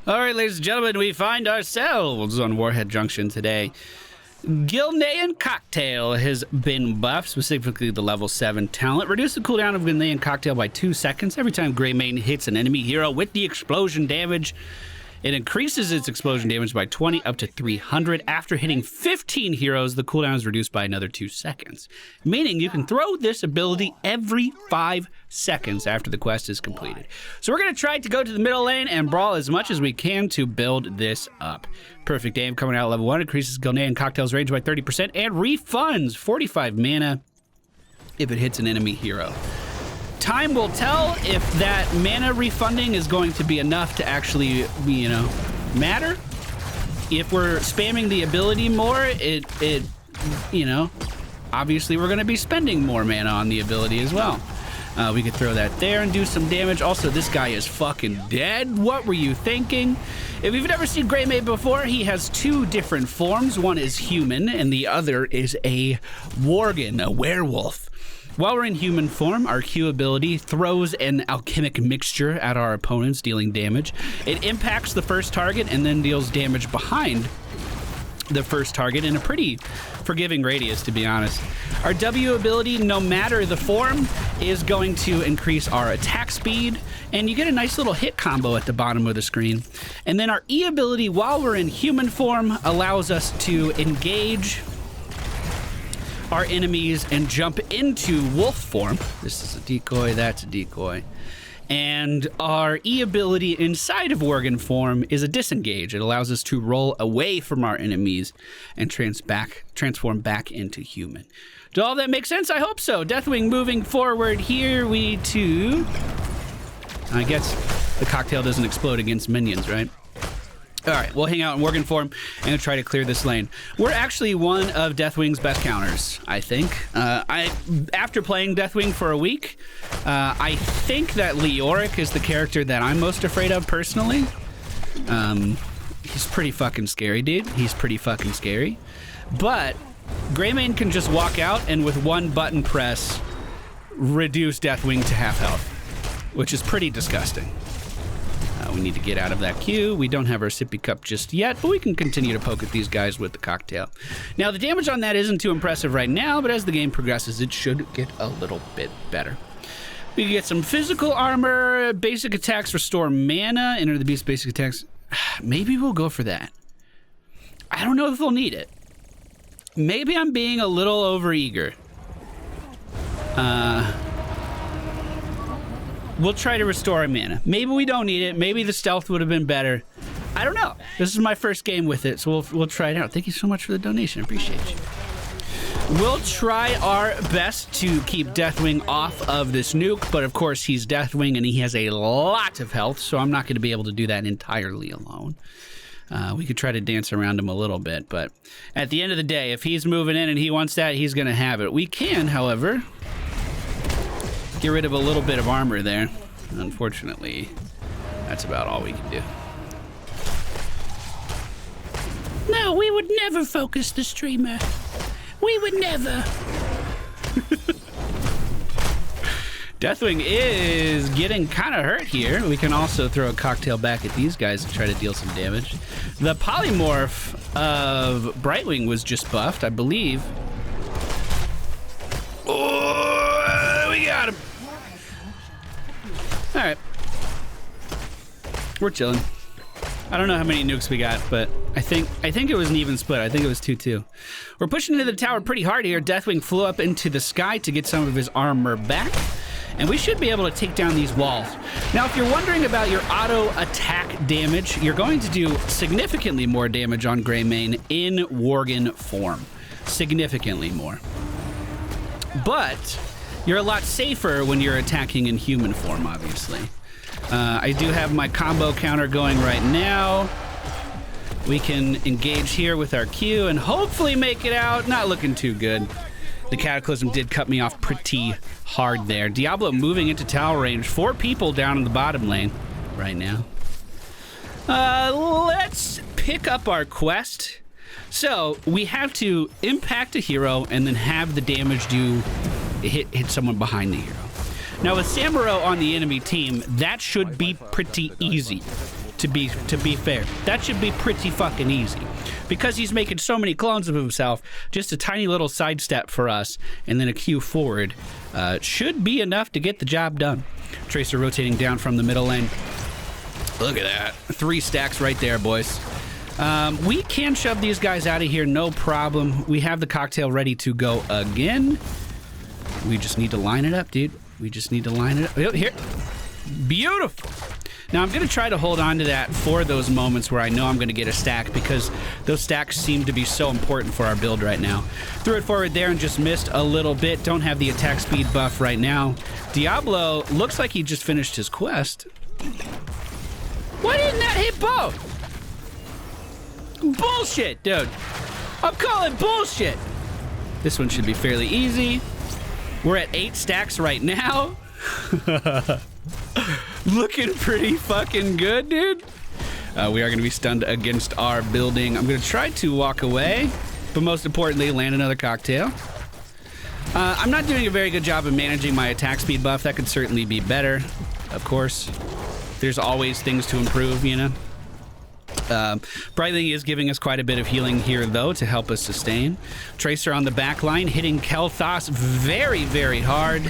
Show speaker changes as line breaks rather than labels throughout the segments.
All right, ladies and gentlemen, we find ourselves on Warhead Junction today. Gilnean Cocktail has been buffed, specifically the level 7 talent. Reduce the cooldown of Gilnean Cocktail by 2 seconds every time Greymane hits an enemy hero with the explosion damage. It increases its explosion damage by 20 up to 300. After hitting 15 heroes, the cooldown is reduced by another 2 seconds. Meaning you can throw this ability every 5 seconds after the quest is completed. So we're going to try to go to the middle lane and brawl as much as we can to build this up. Perfect aim coming out at level 1, increases Gilnean Cocktail's range by 30% and refunds 45 mana if it hits an enemy hero. Time will tell if that mana refunding is going to be enough to actually, matter. If we're spamming the ability more, obviously we're going to be spending more mana on the ability as well. We could throw that there and do some damage. Also, this guy is fucking dead. What were you thinking? If you've never seen Greymane before, he has 2 different forms. One is human, and the other is a worgen, a werewolf. While we're in human form, our Q ability throws an alchemic mixture at our opponents, dealing damage. It impacts the first target and then deals damage behind the first target in a pretty forgiving radius, to be honest. Our W ability, no matter the form, is going to increase our attack speed, and you get a nice little hit combo at the bottom of the screen. And then our E ability, while we're in human form, allows us to engage our enemies and jump into wolf form. This is a decoy, that's a decoy. And our E ability inside of worgen form is a disengage. It allows us to roll away from our enemies and transform back into human. Does all that make sense? I hope so. Deathwing moving forward here. I guess the cocktail doesn't explode against minions, right? All right, we'll hang out in worgen form and try to clear this lane. We're actually one of Deathwing's best counters, I think. After playing Deathwing for a week, I think that Leoric is the character that I'm most afraid of personally. He's pretty fucking scary, dude. He's pretty fucking scary. But Greymane can just walk out and with one button press, reduce Deathwing to half health, which is pretty disgusting. We need to get out of that queue. We don't have our sippy cup just yet, but we can continue to poke at these guys with the cocktail. Now, the damage on that isn't too impressive right now, but as the game progresses, it should get a little bit better. We can get some physical armor, basic attacks restore mana, enter the beast basic attacks. Maybe we'll go for that. I don't know if we'll need it. Maybe I'm being a little overeager. We'll try to restore our mana. Maybe we don't need it. Maybe the stealth would have been better. I don't know. This is my first game with it, so we'll try it out. Thank you so much for the donation. I appreciate you. We'll try our best to keep Deathwing off of this nuke, but of course he's Deathwing and he has a lot of health, so I'm not going to be able to do that entirely alone. We could try to dance around him a little bit, but at the end of the day, if he's moving in and he wants that, he's going to have it. We can, however, get rid of a little bit of armor there. Unfortunately, that's about all we can do. No, we would never focus the streamer. We would never. Deathwing is getting kind of hurt here. We can also throw a cocktail back at these guys to try to deal some damage. The polymorph of Brightwing was just buffed, I believe. Oh, we got him. All right. We're chilling. I don't know how many nukes we got, but I think it was an even split. I think it was 2-2. We're pushing into the tower pretty hard here. Deathwing flew up into the sky to get some of his armor back, and we should be able to take down these walls. Now, if you're wondering about your auto attack damage, you're going to do significantly more damage on Greymane in worgen form. Significantly more. But you're a lot safer when you're attacking in human form, obviously. I do have my combo counter going right now. We can engage here with our Q and hopefully make it out. Not looking too good. The Cataclysm did cut me off pretty hard there. Diablo moving into tower range. 4 people down in the bottom lane right now. Let's pick up our quest. So we have to impact a hero and then have the damage hit someone behind the hero. Now with Samuro on the enemy team, that should be pretty easy to be fair. That should be pretty fucking easy. Because he's making so many clones of himself, just a tiny little sidestep for us, and then a Q forward should be enough to get the job done. Tracer rotating down from the middle lane. Look at that. 3 stacks right there, boys. We can shove these guys out of here, no problem. We have the cocktail ready to go again. We just need to line it up, dude. We just need to line it up. Oh, here. Beautiful. Now, I'm going to try to hold on to that for those moments where I know I'm going to get a stack, because those stacks seem to be so important for our build right now. Threw it forward there and just missed a little bit. Don't have the attack speed buff right now. Diablo looks like he just finished his quest. Why didn't that hit both? Bullshit, dude. I'm calling bullshit. This one should be fairly easy. We're at 8 stacks right now. Looking pretty fucking good, dude. We are going to be stunned against our building. I'm going to try to walk away, but most importantly, land another cocktail. I'm not doing a very good job of managing my attack speed buff. That could certainly be better, of course. There's always things to improve, you know. Brightling is giving us quite a bit of healing here, though, to help us sustain. Tracer on the back line, hitting Kel'Thas very, very hard.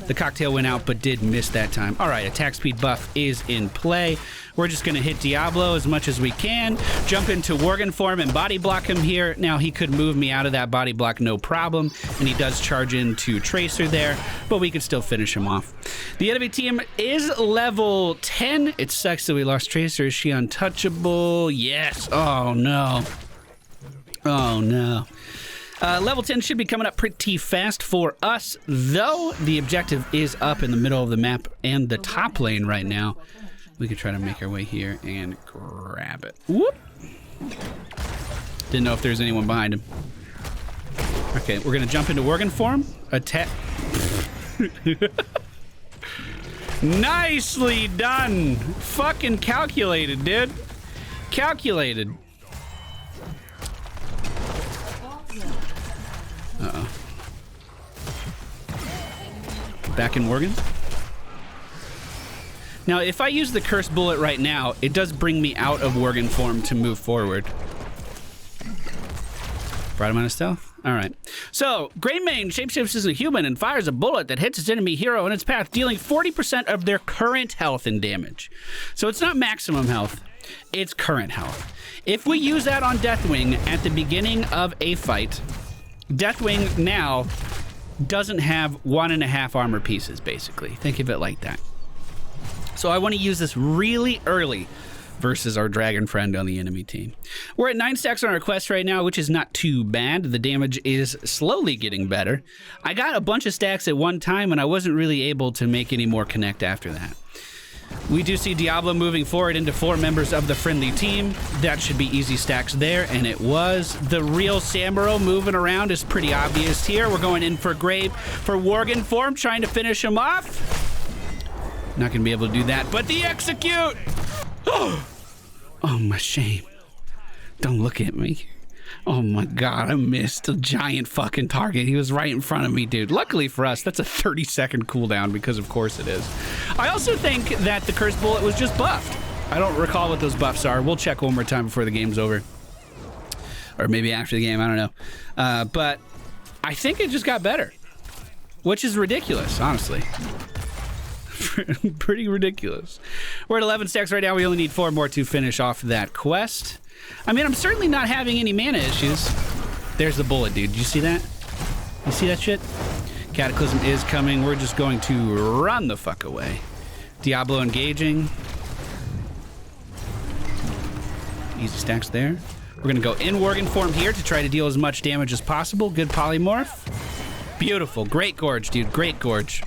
The cocktail went out, but did miss that time. All right, attack speed buff is in play. We're just going to hit Diablo as much as we can. Jump into worgen form and body block him here. Now, he could move me out of that body block, no problem. And he does charge into Tracer there, but we can still finish him off. The enemy team is level 10. It sucks that we lost Tracer. Is she untouchable? Yes. Oh, no. Oh, no. Level 10 should be coming up pretty fast for us, though. The objective is up in the middle of the map and the top lane right now. We could try to make our way here and grab it. Whoop! Didn't know if there's anyone behind him. Okay, we're gonna jump into worgen form. Attack. Nicely done! Fucking calculated, dude. Calculated. Uh-oh. Back in worgen. Now, if I use the cursed bullet right now, it does bring me out of worgen form to move forward. Brought him out of stealth? All right. So, Greymane shapeshifts as a human and fires a bullet that hits its enemy hero in its path, dealing 40% of their current health and damage. So it's not maximum health, it's current health. If we use that on Deathwing at the beginning of a fight, Deathwing now doesn't have 1.5 armor pieces, basically. Think of it like that. So I want to use this really early versus our dragon friend on the enemy team. We're at 9 stacks on our quest right now, which is not too bad. The damage is slowly getting better. I got a bunch of stacks at one time, and I wasn't really able to make any more connect after that. We do see Diablo moving forward into 4 members of the friendly team. That should be easy stacks there, and it was. The real Samuro moving around is pretty obvious here. We're going in for Grave for worgen form, trying to finish him off. Not gonna be able to do that, but the execute! Oh, my shame. Don't look at me. Oh my God, I missed a giant fucking target. He was right in front of me, dude. Luckily for us, that's a 30-second cooldown, because of course it is. I also think that the cursed bullet was just buffed. I don't recall what those buffs are. We'll check one more time before the game's over. Or maybe after the game, I don't know. But I think it just got better, which is ridiculous, honestly. Pretty ridiculous. We're at 11 stacks right now. We only need 4 more to finish off that quest. I mean, I'm certainly not having any mana issues. There's the bullet, dude. Did you see that? You see that shit? Cataclysm is coming. We're just going to run the fuck away. Diablo engaging. Easy stacks there. We're going to go in worgen form here to try to deal as much damage as possible. Good polymorph. Beautiful. Great gorge, dude. Great gorge.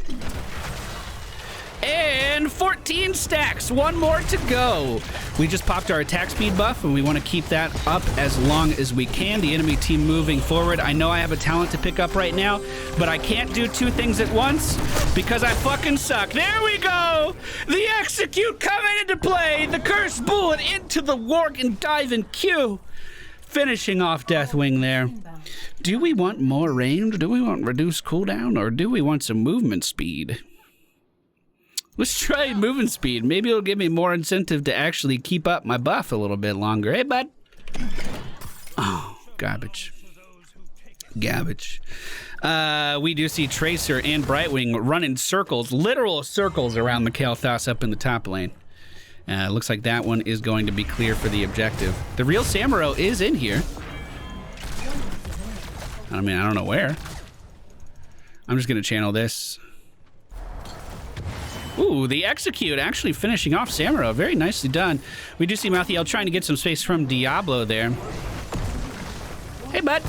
And 14 stacks, 1 more to go. We just popped our attack speed buff, and we want to keep that up as long as we can. The enemy team moving forward. I know I have a talent to pick up right now, but I can't do 2 things at once because I fucking suck. There we go. The execute coming into play. The cursed bullet into the worgen dive and Q. Finishing off Deathwing there. Do we want more range? Do we want reduced cooldown? Or do we want some movement speed? Let's try moving speed. Maybe it'll give me more incentive to actually keep up my buff a little bit longer. Hey, bud. Oh, garbage. Garbage. We do see Tracer and Brightwing running circles, literal circles around the Kael'thas up in the top lane. Looks like that one is going to be clear for the objective. The real Samuro is in here. I mean, I don't know where. I'm just going to channel this. Ooh, the execute actually finishing off Samuro. Very nicely done. We do see Mathiel trying to get some space from Diablo there. Hey, bud.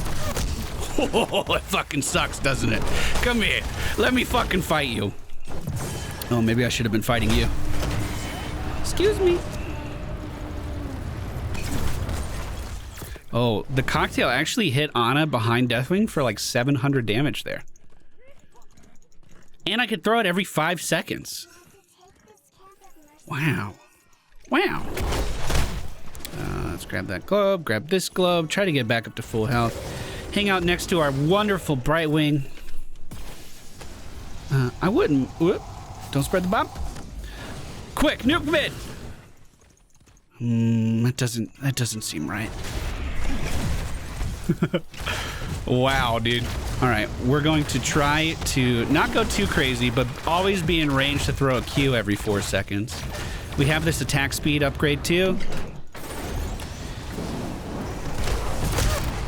Oh, it fucking sucks, doesn't it? Come here. Let me fucking fight you. Oh, maybe I should have been fighting you. Excuse me. Oh, the cocktail actually hit Ana behind Deathwing for like 700 damage there. And I could throw it every 5 seconds. Wow. Wow. Let's grab that globe, grab this globe, try to get back up to full health. Hang out next to our wonderful Brightwing. I wouldn't. Whoop. Don't spread the bomb. Quick, nuke mid. That doesn't seem right. Wow, dude. All right, we're going to try to not go too crazy, but always be in range to throw a Q every 4 seconds. We have this attack speed upgrade too.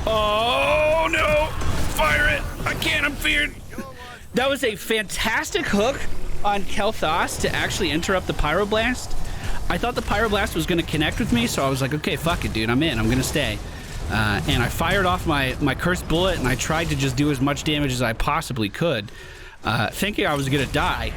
Oh no! Fire it! I can't, I'm feared. That was a fantastic hook on Kael'thas to actually interrupt the Pyroblast. I thought the Pyroblast was gonna connect with me, so I was like, okay, fuck it, dude, I'm in, I'm gonna stay. And I fired off my cursed bullet, and I tried to just do as much damage as I possibly could, thinking I was gonna die.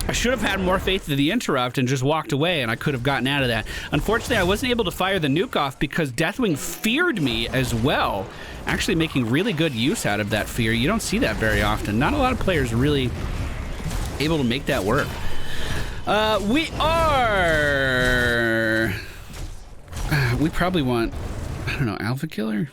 I should have had more faith in the interrupt and just walked away, and I could have gotten out of that. Unfortunately, I wasn't able to fire the nuke off because Deathwing feared me as well, actually making really good use out of that fear. You don't see that very often. Not a lot of players really able to make that work. We probably want, I don't know, Alpha Killer?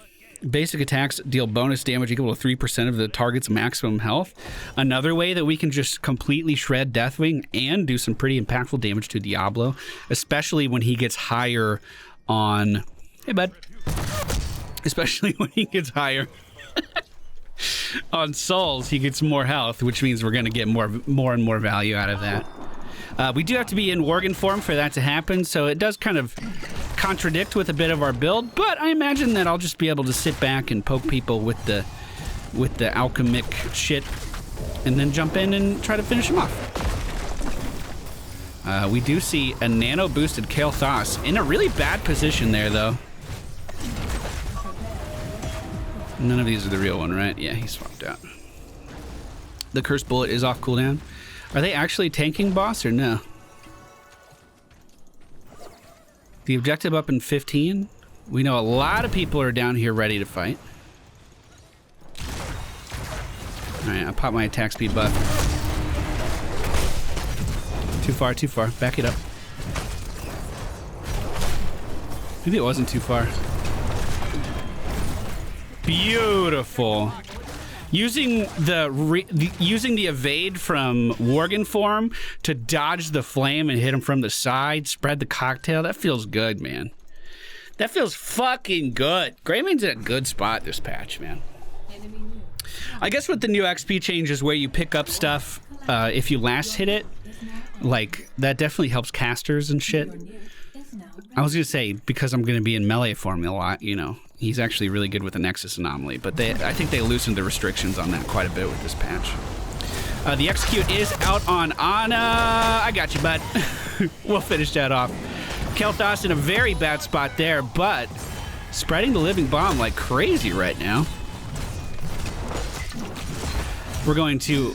Basic attacks deal bonus damage equal to 3% of the target's maximum health. Another way that we can just completely shred Deathwing and do some pretty impactful damage to Diablo, especially when he gets higher on... Hey, bud. Especially when he gets higher on souls, he gets more health, which means we're going to get more and more value out of that. We do have to be in worgen form for that to happen, so it does kind of contradict with a bit of our build, but I imagine that I'll just be able to sit back and poke people with the alchemic shit and then jump in and try to finish them off. We do see a nano boosted Kael'thas in a really bad position there, though. None of these are the real one, right? Yeah, he's swapped out. The cursed bullet is off cooldown. Are they actually tanking boss or no? The objective up in 15. We know a lot of people are down here ready to fight. All right, I'll pop my attack speed buff. Too far, too far. Back it up. Maybe it wasn't too far. Beautiful. Using the evade from worgen form to dodge the flame and hit him from the side, spread the cocktail. That feels good, man. That feels fucking good. Greymane's in a good spot this patch, man. I guess with the new XP changes where you pick up stuff if you last hit it, like that definitely helps casters and shit. I was gonna say because I'm gonna be in melee form a lot, you know. He's actually really good with the Nexus Anomaly, but I think they loosened the restrictions on that quite a bit with this patch. The execute is out on Ana. I got you, bud. We'll finish that off. Kael'thas in a very bad spot there, but spreading the living bomb like crazy right now. We're going to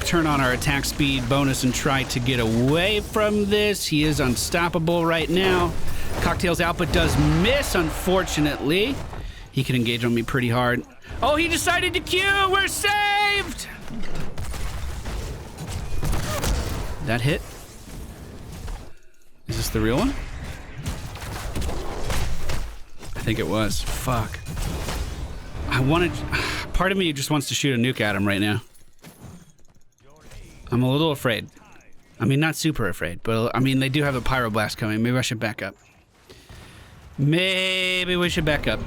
turn on our attack speed bonus and try to get away from this. He is unstoppable right now. Cocktail's output does miss, unfortunately. He can engage on me pretty hard. Oh, he decided to Q! We're saved! That hit? Is this the real one? I think it was. Fuck. Part of me just wants to shoot a nuke at him right now. I'm a little afraid. I mean, not super afraid, but I mean, they do have a pyroblast coming. Maybe I should back up. Maybe we should back up.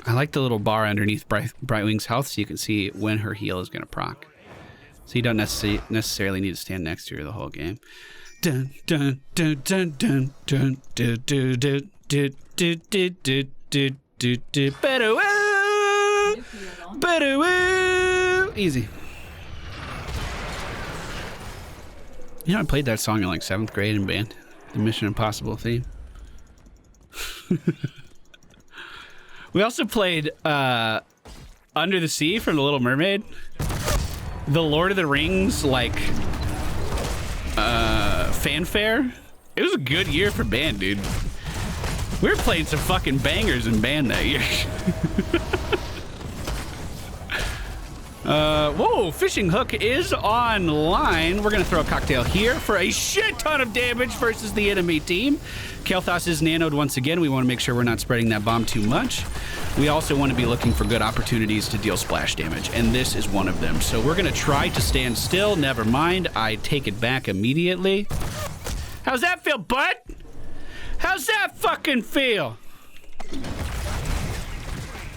I like the little bar underneath Brightwing's health so you can see when her heal is going to proc. So you don't necessarily need to stand next to her the whole game. Dun dun dun dun dun dun dun dun dun dun dun dun dun. Better woo! Better woo! Easy. You know, I played that song in like 7th grade in band. The Mission Impossible theme. We also played Under the Sea from The Little Mermaid. The Lord of the Rings, like, fanfare. It was a good year for band, dude. We were playing some fucking bangers in band that year. Whoa, fishing hook is online. We're gonna throw a cocktail here for a shit ton of damage versus the enemy team. Kael'thas is nanoed once again. We want to make sure we're not spreading that bomb too much. We also want to be looking for good opportunities to deal splash damage, and this is one of them. So we're gonna try to stand still. Never mind, I take it back immediately. How's that feel, bud? How's that fucking feel?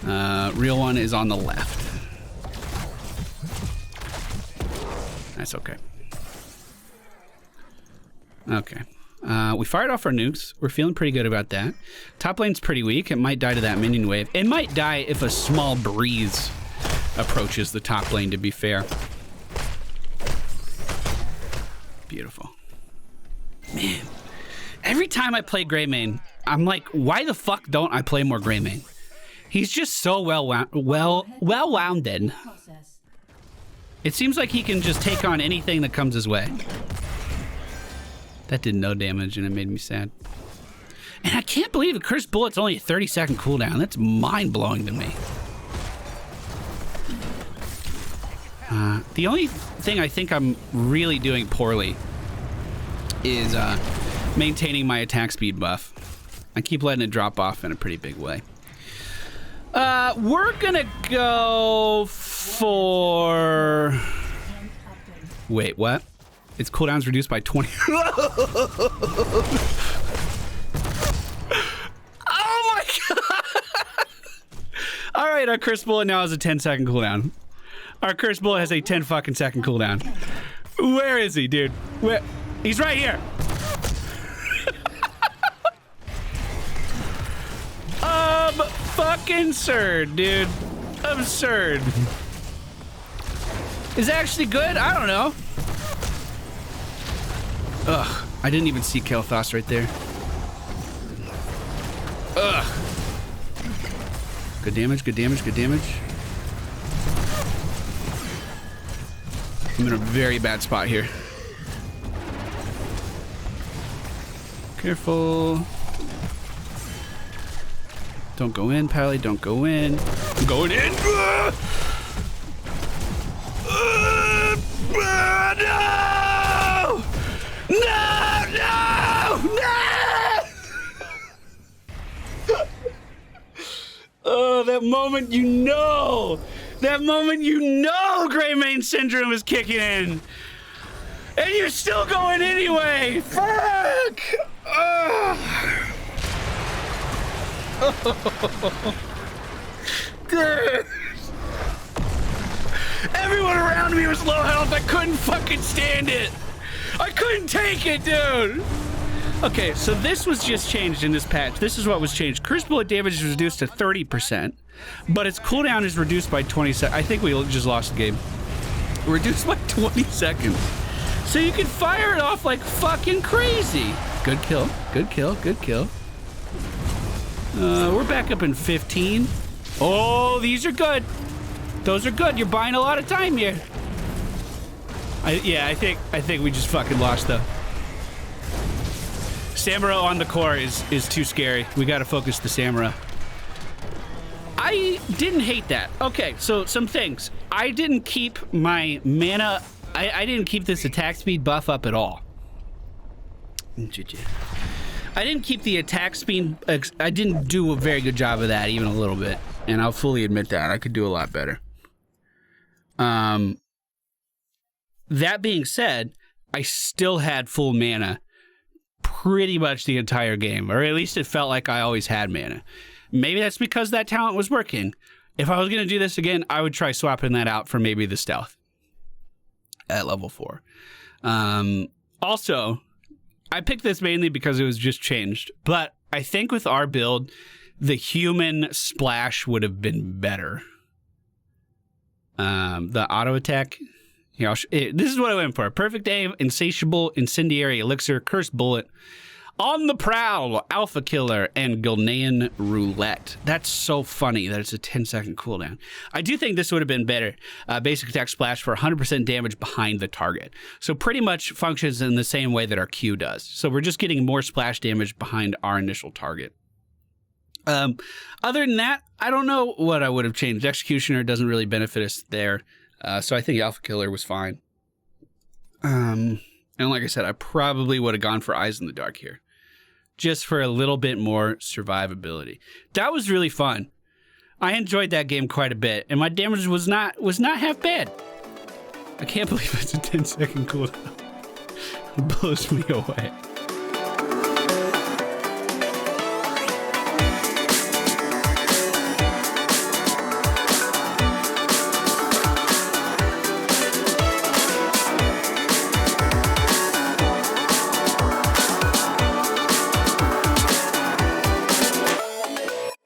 Real one is on the left. That's okay. Okay. We fired off our nukes. We're feeling pretty good about that. Top lane's pretty weak. It might die to that minion wave. It might die if a small breeze approaches the top lane, to be fair. Beautiful. Man, every time I play Greymane, I'm like, why the fuck don't I play more Greymane? He's just so well-wounded. It seems like he can just take on anything that comes his way. That did no damage and it made me sad. And I can't believe a cursed bullet's only a 30-second cooldown. That's mind-blowing to me. The only thing I think I'm really doing poorly is maintaining my attack speed buff. I keep letting it drop off in a pretty big way. We're gonna go for... Wait, what? Its cooldown's reduced by 20. Oh my god! Alright, our Curse Bullet now has a 10-second cooldown. Our Curse Bullet has a 10-fucking-second cooldown. Where is he, dude? Where? He's right here! Fucking absurd, dude. Absurd. Is that actually good? I don't know. Ugh. I didn't even see Kael'thas right there. Ugh. Good damage, good damage, good damage. I'm in a very bad spot here. Careful. Don't go in, Pally. Don't go in. I'm going in. No! No! No! No! Oh, that moment you know. That moment you know Greymane syndrome is kicking in. And you're still going anyway. Fuck! Dude. Everyone around me was low health. I couldn't fucking stand it. I couldn't take it, dude. Okay, so this was just changed in this patch. This is what was changed. Curse bullet damage is reduced to 30%, but its cooldown is reduced by 20 seconds. I think we just lost the game. Reduced by 20 seconds. So you can fire it off like fucking crazy. Good kill, good kill, good kill. We're back up in 15. Oh, these are good. Those are good. You're buying a lot of time here. I think we just fucking lost though. Samuro on the core is too scary. We gotta focus the Samuro. I didn't hate that. Okay, so some things. I didn't keep my mana. I didn't keep this attack speed buff up at all. I didn't keep the attack speed. I didn't do a very good job of that, even a little bit. And I'll fully admit that. I could do a lot better. That being said, I still had full mana pretty much the entire game, or at least it felt like I always had mana. Maybe that's because that talent was working. If I was going to do this again, I would try swapping that out for maybe the stealth at level 4. Also, I picked this mainly because it was just changed, but I think with our build, the human splash would have been better. The auto attack, you know, this is what I went for. Perfect aim, insatiable, incendiary elixir, cursed bullet, on the prowl, alpha killer, and Gilnean roulette. That's so funny that it's a 10-second cooldown. I do think this would have been better. Basic attack splash for 100% damage behind the target. So pretty much functions in the same way that our Q does. So we're just getting more splash damage behind our initial target. Other than that, I don't know what I would have changed. Executioner doesn't really benefit us there. So I think Alpha Killer was fine. And like I said, I probably would have gone for Eyes in the Dark here, just for a little bit more survivability. That was really fun. I enjoyed that game quite a bit, and my damage was not half bad. I can't believe it's a 10-second cooldown. It blows me away.